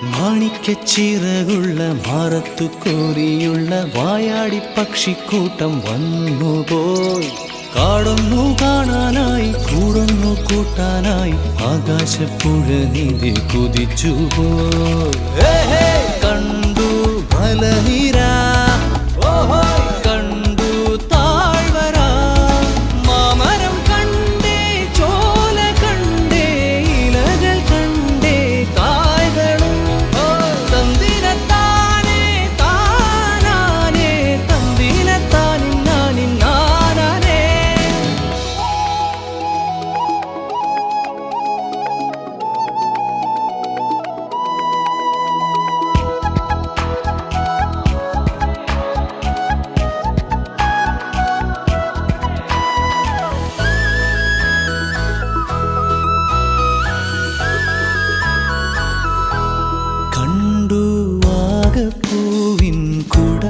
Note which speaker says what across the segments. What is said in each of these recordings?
Speaker 1: മാണിക്കച്ചിറകുള്ള മാറത്തു കോരിയുള്ള വായാടി പക്ഷിക്കൂട്ടം വന്നുപോയി. കാടൊന്നു കാണാനായി കൂടൊന്നു കൂട്ടാനായി ആകാശപ്പുഴ നീതി കുതിച്ചുപോയി. കണ്ടു മലനിര, കണ്ടു താഴ്വര, മാമരം കണ്ടേ, ചോല കണ്ടേ, ഇലകൾ കണ്ടേ, കായ്കളും തന്തിരത്താനേ താനാനേ, തന്തിരത്താനിന്നാനിന്നാനേ. കണ്ടു വാഗപ്പൂവിൻ കുട,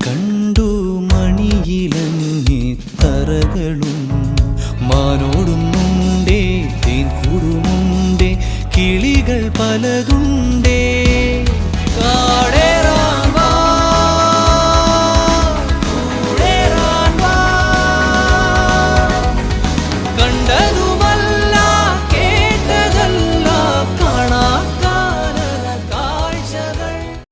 Speaker 1: കണ്ടു മണിയിലങ്ങി തറകളും, മാനോടുന്നുണ്ടേ തേൻ കൂടുമുണ്ടേ, കിളികൾ പലതുണ്ടേ.